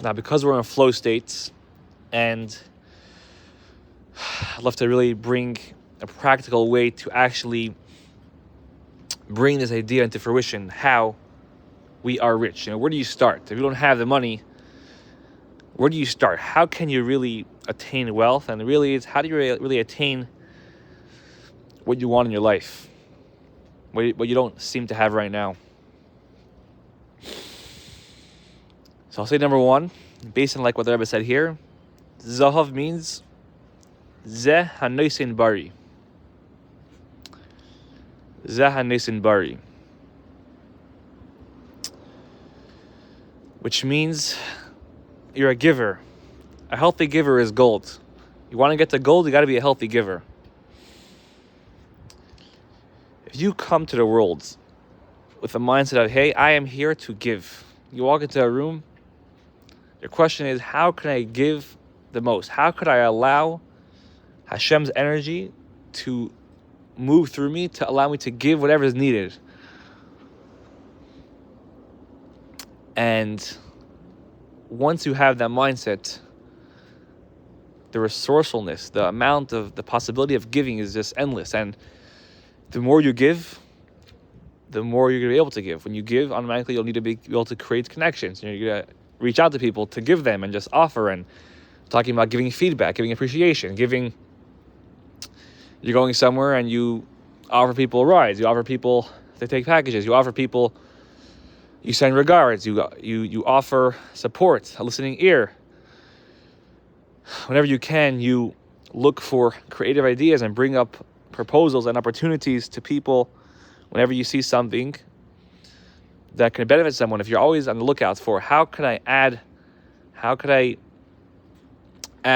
Now, because we're in flow states, and I'd love to really bring a practical way to actually bring this idea into fruition, how we are rich. Where do you start? If you don't have the money, where do you start? How can you really attain wealth? And really, it's how do you really attain what you want in your life, what you don't seem to have right now? So I'll say number one, based on like what the Rebbe said here, Zahav means Zeh HaNoisin Bari. Zeh HaNoisin Bari. Which means you're a giver. A healthy giver is gold. You want to get to gold, you got to be a healthy giver. If you come to the world with the mindset of, hey, I am here to give. You walk into a room, your question is, how can I give the most? How could I allow Hashem's energy to move through me, to allow me to give whatever is needed? And once you have that mindset, the resourcefulness, the amount of the possibility of giving is just endless. And the more you give, the more you're going to be able to give. When you give, automatically you'll need to be able to create connections. You're going to reach out to people to give them and just offer. And talking about giving feedback, giving appreciation, giving. You're going somewhere and you offer people rides. You offer people to take packages. You offer people. You send regards. You offer support, a listening ear. Whenever you can, you look for creative ideas and bring up proposals and opportunities to people whenever you see something that can benefit someone. If you're always on the lookout for how could I add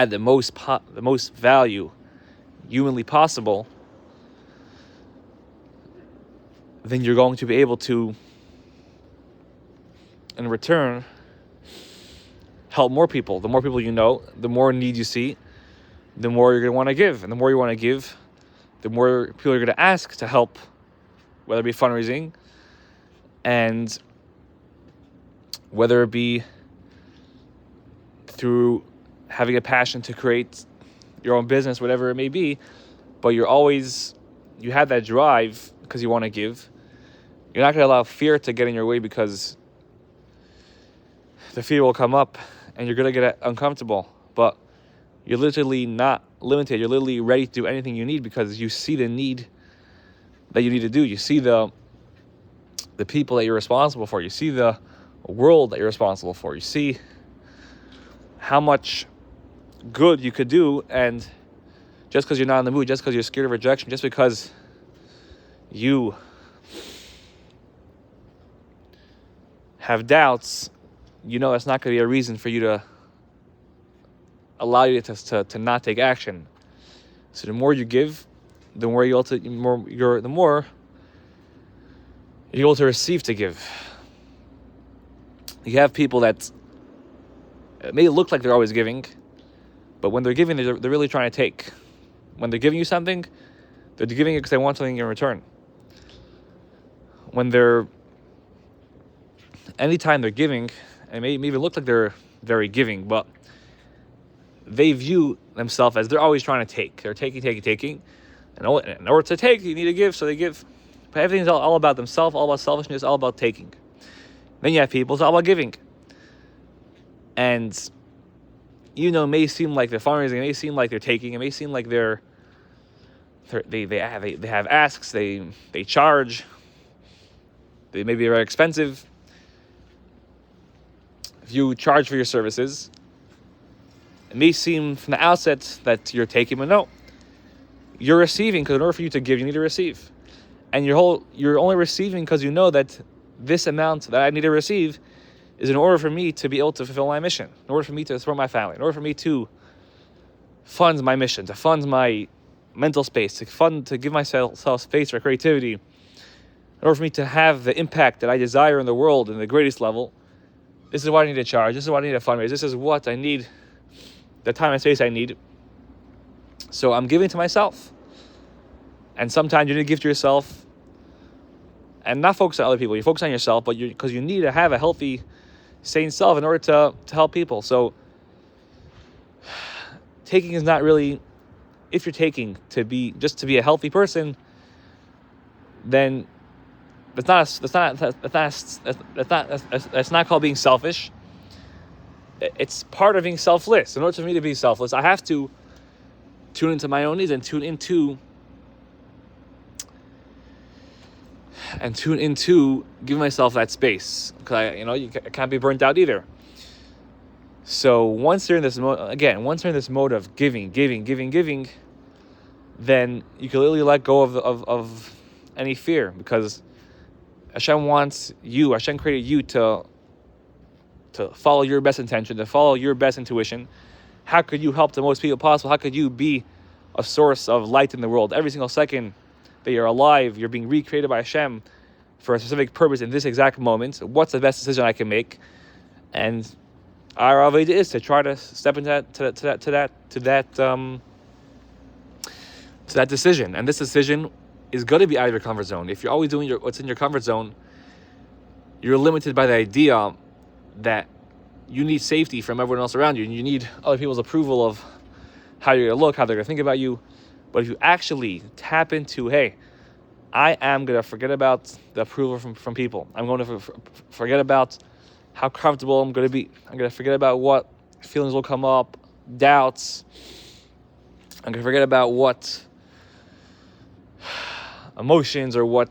the most value humanly possible, then you're going to be able to, in return, help more people. The more people you know, the more need you see, the more you're going to want to give. And the more you want to give, the more people are going to ask to help, whether it be fundraising and whether it be through having a passion to create your own business, whatever it may be. But you have that drive because you want to give. You're not going to allow fear to get in your way, because the fear will come up and you're going to get uncomfortable. But you're literally not limited. You're literally ready to do anything you need because you see the need that you need to do. You see the people that you're responsible for. You see the world that you're responsible for. You see how much good you could do, and just because you're not in the mood, just because you're scared of rejection, just because you have doubts, that's not going to be a reason for you to allow you to not take action. So the more you give, the more you're able to receive to give. You have people that it may look like they're always giving, but when they're giving, they're really trying to take. When they're giving you something, they're giving it because they want something in return. Anytime they're giving, it may even look like they're very giving, but they view themselves as they're always trying to take. They're taking. And in order to take, you need to give, so they give. But everything's all about themselves, all about selfishness, all about taking. Then you have people, it's all about giving. And it may seem like they're fundraising, it may seem like they're taking, it may seem like they have asks, they charge, they may be very expensive. If you charge for your services, it may seem from the outset that you're taking, but no, you're receiving, because in order for you to give, you need to receive. And you're only receiving because you know that this amount that I need to receive is in order for me to be able to fulfill my mission, in order for me to support my family, in order for me to fund my mission, to fund my mental space, to give myself space for creativity, in order for me to have the impact that I desire in the world in the greatest level. This is what I need to charge. This is what I need to fundraise. This is what I need, the time and space I need. So I'm giving to myself. And sometimes you need to give to yourself and not focus on other people. You focus on yourself, but because you need to have a healthy sane self in order to help people. So taking is not really, if you're taking to be a healthy person, then that's not called being selfish. It's part of being selfless. In order for me to be selfless, I have to tune into my own needs and tune into giving myself that space, because I can't be burnt out either. So once you're in this mode of giving, then you can literally let go of any fear, because Hashem created you to follow your best intention, to follow your best intuition. How could you help the most people possible? How could you be a source of light in the world? Every single second that you're alive, you're being recreated by Hashem for a specific purpose in this exact moment. What's the best decision I can make? And our avodah is to try to step into that decision. And this decision is going to be out of your comfort zone. If you're always doing what's in your comfort zone, you're limited by the idea that you need safety from everyone else around you, and you need other people's approval of how you're going to look, how they're going to think about you. But if you actually tap into, hey, I am going to forget about the approval from people. I'm going to forget about how comfortable I'm going to be. I'm going to forget about what feelings will come up, doubts. I'm going to forget about what emotions or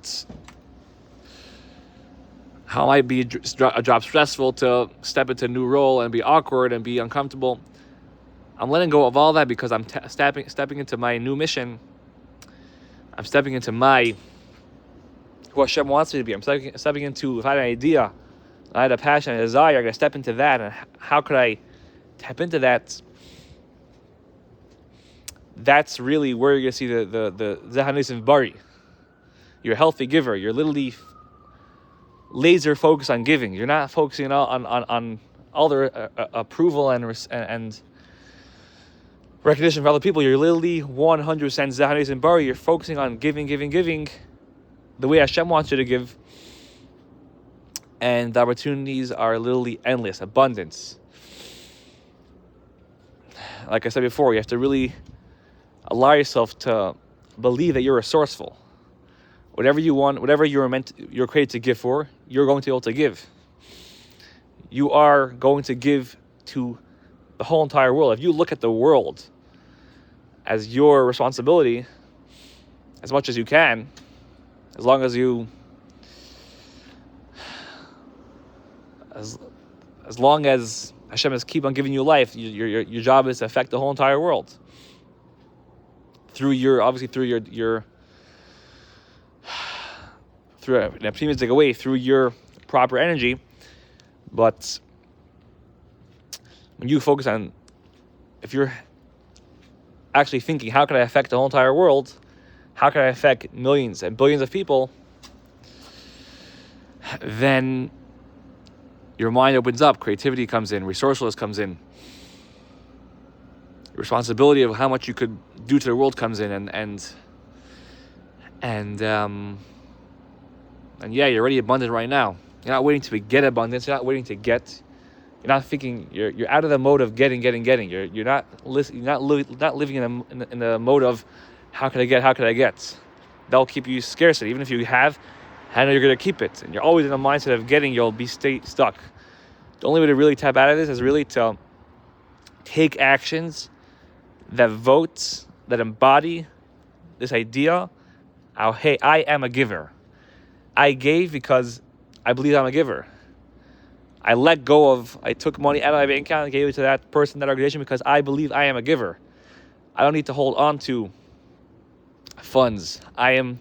how it might be a job stressful to step into a new role and be awkward and be uncomfortable. I'm letting go of all that because I'm stepping into my new mission. I'm stepping into who Hashem wants me to be. I'm stepping into, if I had an idea, I had a passion, a desire, I'm going to step into that. And how could I tap into that? That's really where you're going to see the Zehanis Bari. You're a healthy giver. You're literally laser focused on giving. You're not focusing on all the approval and recognition for other people. You're literally 100% Zehanis Bari. You're focusing on giving the way Hashem wants you to give. And the opportunities are literally endless. Abundance. Like I said before, you have to really allow yourself to believe that you're resourceful. Whatever you want, whatever you're created to give for, you're going to be able to give. You are going to give to the whole entire world. If you look at the world as your responsibility, as much as you can, as long as you, as long as Hashem is keep on giving you life, your job is to affect the whole entire world through an optimistic way, through your proper energy. But when you focus on, if you're actually thinking, how can I affect the whole entire world? How can I affect millions and billions of people? Then your mind opens up, creativity comes in, resourcefulness comes in, responsibility of how much you could do to the world comes in, and yeah, you're already abundant right now. You're not waiting to get abundance. You're not waiting to get. You're not thinking. You're out of the mode of getting. You're not living in the mode of how can I get. That'll keep you scarcity. Even if you have, I know you're gonna keep it, and you're always in the mindset of getting. You'll be stuck. The only way to really tap out of this is really to take actions that embody this idea. Hey, I am a giver. I gave because I believe I'm a giver. I took money out of my bank account and gave it to that person, that organization, because I believe I am a giver. I don't need to hold on to funds. I am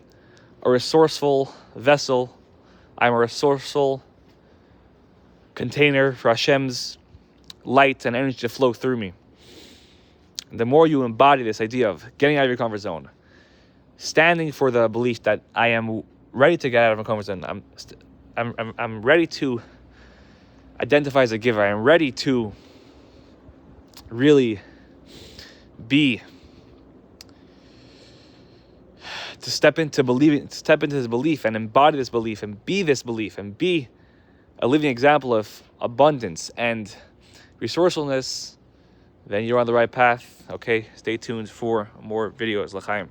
a resourceful vessel. I'm a resourceful container for Hashem's light and energy to flow through me. The more you embody this idea of getting out of your comfort zone, standing for the belief that I am ready to get out of my comfort zone, I'm ready to identify as a giver. I'm ready to really step into this belief and embody this belief and be this belief and be a living example of abundance, and resourcefulness, then you're on the right path. Okay, stay tuned for more videos. L'chaim.